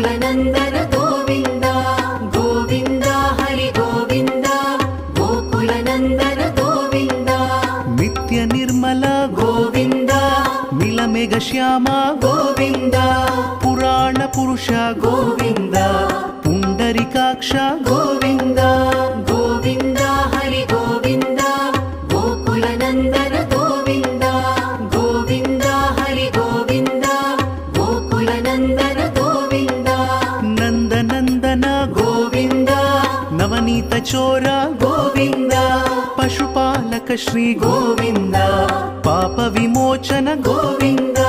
गोकुलनन्दन गोविन्द गोविन्द हरि गोविन्द गोकुलनन्दन गोविन्द नित्य निर्मल गोविन्द नीलमेघ श्याम गोविन्द पुराण पुरुष गोविन्द पुण्डरीकाक्ष गोविन्द गोविन्द हरि गोविन्द गोकुलनन्दन गोविन्द गोविन्द हरि गोविन्द गोकुलनन्दन गोविन्द नन्दनन्दन गोविन्द नवनीत चोर गोविन्द पशुपालक श्री गोविन्द पाप विमोचन गोविन्द